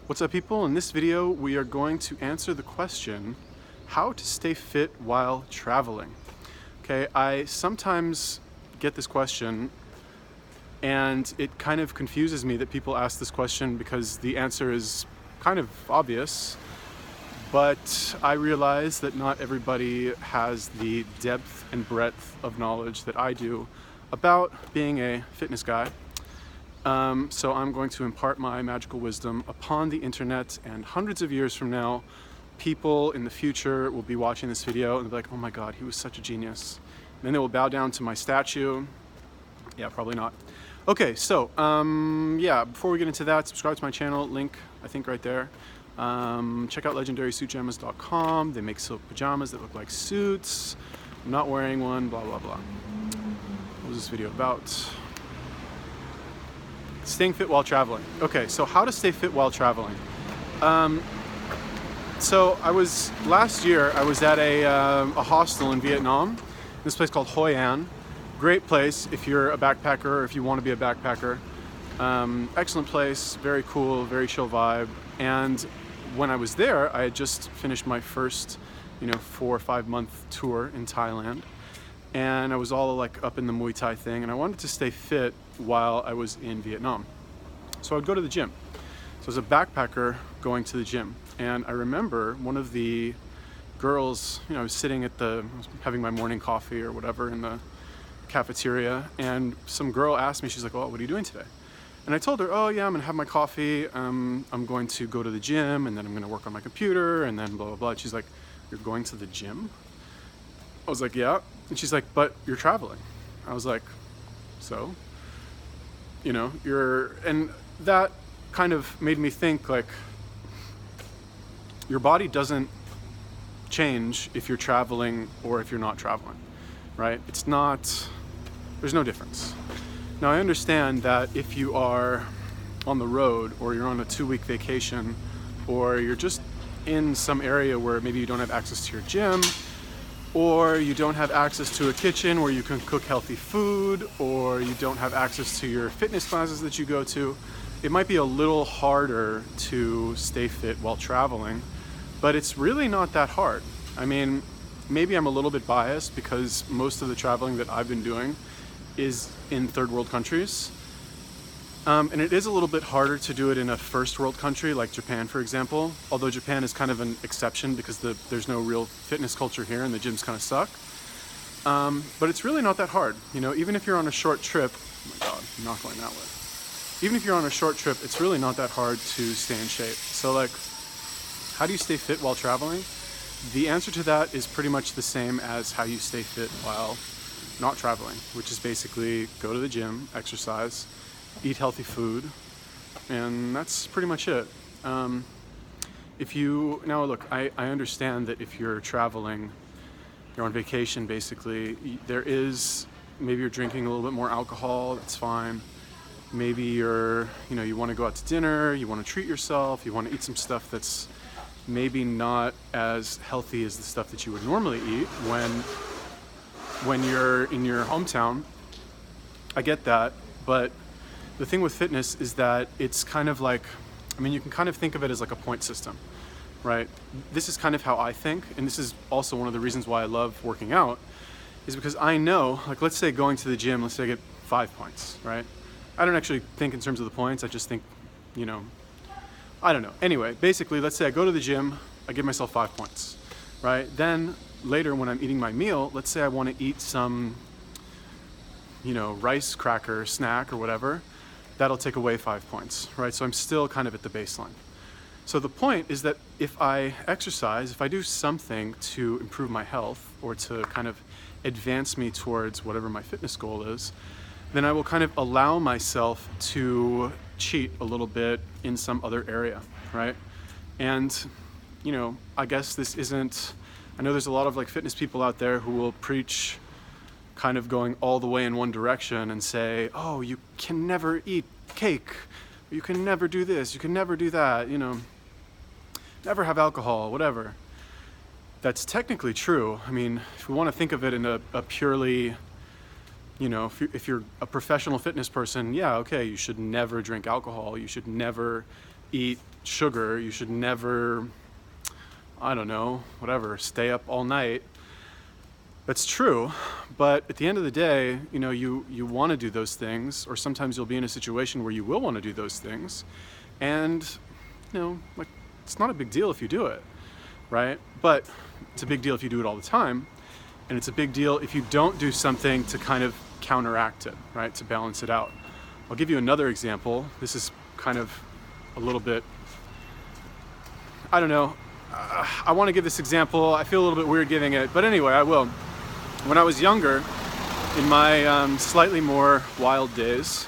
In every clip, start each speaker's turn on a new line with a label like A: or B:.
A: What's up, people? In this video we are going to answer the question how to stay fit while traveling. Okay, I sometimes get this question and it kind of confuses me that people ask this question because the answer is kind of obvious, but I realize that not everybody has the depth and breadth of knowledge that I do about being a fitness guy. So I'm going to impart my magical wisdom upon the internet, and hundreds of years from now, people in the future will be watching this video and they'll be like, oh my God, he was such a genius. And then they will bow down to my statue. Yeah, probably not. Okay, so yeah, before we get into that, subscribe to my channel, link I think right there. Check out legendarysuitjammers.com. They make silk pajamas that look like suits. I'm not wearing one, blah, blah, blah. What was this video about? Staying fit while traveling. Okay, so how to stay fit while traveling. So last year I was at a hostel in Vietnam, this place called Hoi An. Great place if you're a backpacker or if you want to be a backpacker. Excellent place, very cool, very chill vibe. And when I was there, I had just finished my first 4 or 5 month tour in Thailand. And I was all like up in the Muay Thai thing, and I wanted to stay fit while I was in Vietnam. So I'd go to the gym. So as a backpacker going to the gym, and I remember one of the girls, I was sitting having my morning coffee or whatever in the cafeteria, and some girl asked me, she's like, "Oh, what are you doing today?" And I told her, "Oh yeah, I'm gonna have my coffee, I'm going to go to the gym, and then I'm gonna work on my computer, and then blah, blah, blah." And she's like, "You're going to the gym?" I was like, "Yeah." And she's like, "But you're traveling." I was like, "So?" And that kind of made me think, like, your body doesn't change if you're traveling or if you're not traveling, right? There's no difference. Now, I understand that if you are on the road or you're on a 2-week vacation or you're just in some area where maybe you don't have access to your gym, or you don't have access to a kitchen where you can cook healthy food, or you don't have access to your fitness classes that you go to, it might be a little harder to stay fit while traveling, but it's really not that hard. I mean, maybe I'm a little bit biased because most of the traveling that I've been doing is in third world countries. And it is a little bit harder to do it in a first world country like Japan, for example, although Japan is kind of an exception because there's no real fitness culture here and the gyms kind of suck. But it's really not that hard. Even if you're on a short trip, oh my God, I'm not going that way. Even if you're on a short trip, it's really not that hard to stay in shape. So like, how do you stay fit while traveling? The answer to that is pretty much the same as how you stay fit while not traveling, which is basically go to the gym, exercise, eat healthy food, and that's pretty much it. Now look, I understand that if you're traveling, you're on vacation basically, maybe you're drinking a little bit more alcohol, that's fine. Maybe you want to go out to dinner, you want to treat yourself, you want to eat some stuff that's maybe not as healthy as the stuff that you would normally eat when you're in your hometown. I get that, but the thing with fitness is that it's kind of like, you can kind of think of it as like a point system, right? This is kind of how I think, and this is also one of the reasons why I love working out, is because I know, like, let's say going to the gym, let's say I get 5 points, right? I don't actually think in terms of the points, I just think, I don't know. Anyway, basically, let's say I go to the gym, I give myself 5 points, right? Then later when I'm eating my meal, let's say I want to eat some, rice cracker snack or whatever, that'll take away 5 points, right? So I'm still kind of at the baseline. So the point is that if I exercise, if I do something to improve my health or to kind of advance me towards whatever my fitness goal is, then I will kind of allow myself to cheat a little bit in some other area, right? And, I guess I know there's a lot of like fitness people out there who will preach kind of going all the way in one direction and say, oh, you can never eat cake, you can never do this, you can never do that, never have alcohol, whatever. That's technically true. If we want to think of it in a purely you know, if you're a professional fitness person, yeah, okay, you should never drink alcohol, you should never eat sugar. You should never, I don't know, whatever, stay up all night. That's true, but at the end of the day, you want to do those things, or sometimes you'll be in a situation where you will want to do those things, and like, it's not a big deal if you do it, right? But it's a big deal if you do it all the time, and it's a big deal if you don't do something to kind of counteract it, right? To balance it out. I'll give you another example. This is kind of a little bit, I don't know. I want to give this example. I feel a little bit weird giving it, but anyway, I will. When I was younger, in my slightly more wild days,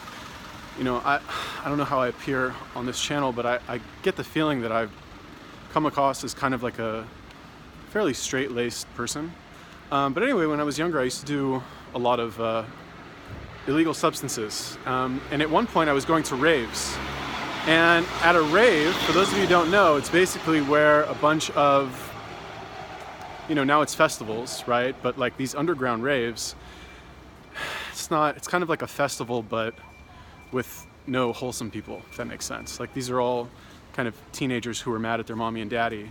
A: I don't know how I appear on this channel, but I get the feeling that I've come across as kind of like a fairly straight-laced person. But anyway, when I was younger, I used to do a lot of illegal substances. And at one point, I was going to raves. And at a rave, for those of you who don't know, it's basically where a bunch of, now it's festivals, right? But like these underground raves, it's kind of like a festival, but with no wholesome people, if that makes sense. Like these are all kind of teenagers who are mad at their mommy and daddy,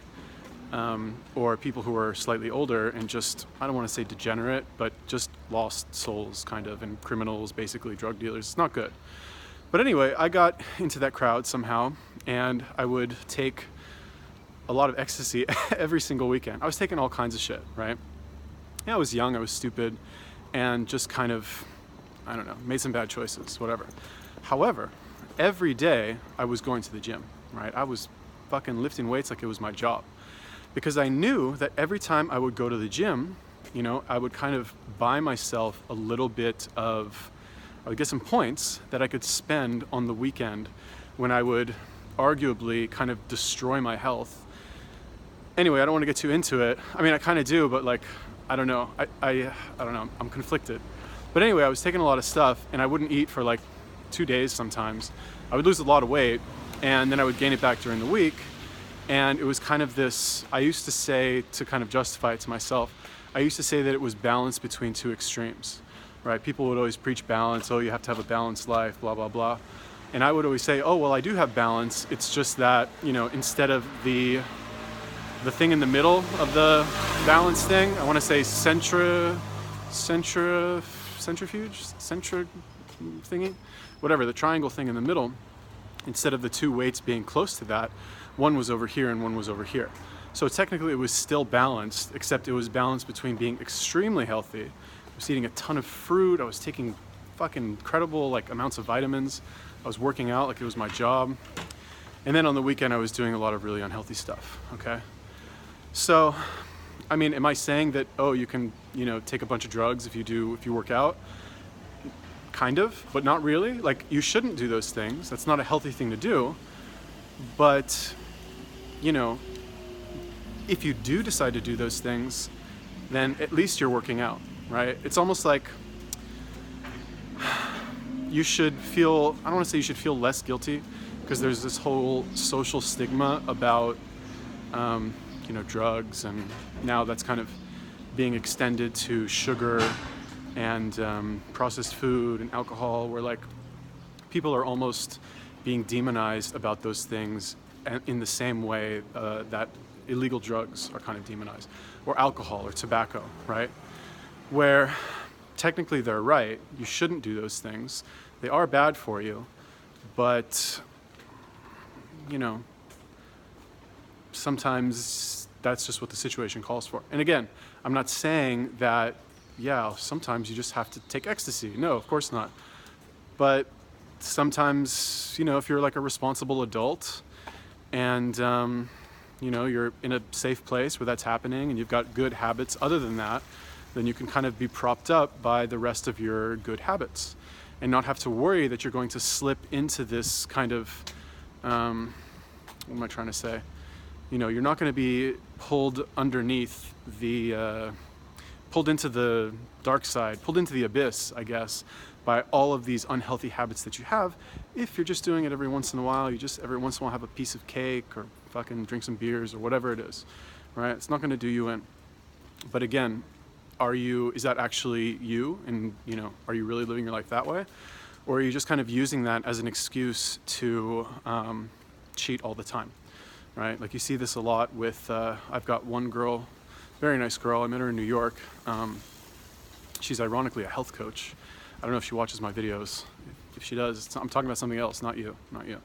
A: or people who are slightly older and just, I don't want to say degenerate, but just lost souls kind of, and criminals, basically drug dealers. It's not good. But anyway, I got into that crowd somehow, and I would take a lot of ecstasy every single weekend. I was taking all kinds of shit, right? Yeah, I was young, I was stupid, and just kind of, I don't know, made some bad choices, whatever. However, every day I was going to the gym, right? I was fucking lifting weights like it was my job. Because I knew that every time I would go to the gym, I would kind of buy myself a little bit of, I would get some points that I could spend on the weekend when I would arguably kind of destroy my health. Anyway, I don't want to get too into it. I mean, I kind of do, but like, I don't know. I don't know. I'm conflicted. But anyway, I was taking a lot of stuff, and I wouldn't eat for like 2 days sometimes. I would lose a lot of weight, and then I would gain it back during the week. And it was kind of this, I used to say, to kind of justify it to myself, I used to say that it was balance between two extremes. Right? People would always preach balance. Oh, you have to have a balanced life, blah, blah, blah. And I would always say, oh, well, I do have balance. It's just that, instead of the thing in the middle of the balance thing, I want to say centrifuge thingy, whatever, the triangle thing in the middle, instead of the two weights being close to that, one was over here and one was over here. So technically it was still balanced, except it was balanced between being extremely healthy. I was eating a ton of fruit. I was taking fucking incredible amounts of vitamins. I was working out like it was my job. And then on the weekend, I was doing a lot of really unhealthy stuff, okay? So, I mean, am I saying that, oh, you can, take a bunch of drugs if you work out? Kind of, but not really. Like, you shouldn't do those things. That's not a healthy thing to do. But, if you do decide to do those things, then at least you're working out. Right? It's almost like you should feel, I don't want to say you should feel less guilty, because there's this whole social stigma about, drugs, and now that's kind of being extended to sugar and processed food and alcohol, where people are almost being demonized about those things in the same way that illegal drugs are kind of demonized, or alcohol or tobacco, right? Where technically they're right, you shouldn't do those things. They are bad for you, but, sometimes that's just what the situation calls for. And again, I'm not saying that, sometimes you just have to take ecstasy. No, of course not. But sometimes, if you're like a responsible adult and, you're in a safe place where that's happening and you've got good habits other than that, then you can kind of be propped up by the rest of your good habits and not have to worry that you're going to slip into this kind of, what am I trying to say? You're not going to be pulled underneath pulled into the dark side, pulled into the abyss, I guess, by all of these unhealthy habits that you have. If you're just doing it every once in a while, you just every once in a while have a piece of cake or fucking drink some beers or whatever it is, right? It's not going to do you in. But again, is that actually you? And, are you really living your life that way? Or are you just kind of using that as an excuse to, cheat all the time, right? Like you see this a lot with, I've got one girl, very nice girl, I met her in New York. She's ironically a health coach. I don't know if she watches my videos. If she does, I'm talking about something else, not you, not you.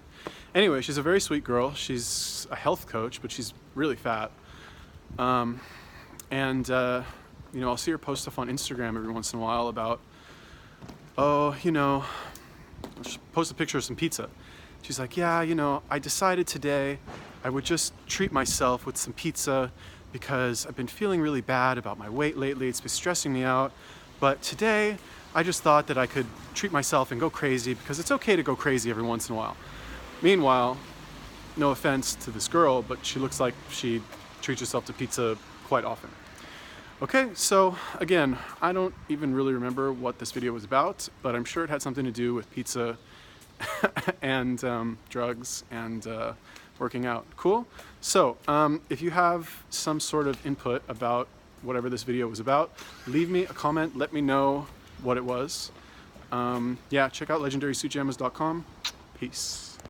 A: Anyway, she's a very sweet girl. She's a health coach, but she's really fat. You know, I'll see her post stuff on Instagram every once in a while about, oh, you know, she'll post a picture of some pizza. She's like, yeah, you know, I decided today I would just treat myself with some pizza because I've been feeling really bad about my weight lately. It's been stressing me out. But today I just thought that I could treat myself and go crazy because it's okay to go crazy every once in a while. Meanwhile, no offense to this girl, but she looks like she treats herself to pizza quite often. Okay, so again, I don't even really remember what this video was about, but I'm sure it had something to do with pizza and drugs and working out. Cool? So if you have some sort of input about whatever this video was about, leave me a comment, let me know what it was. Yeah, check out legendarysuitjammers.com. Peace.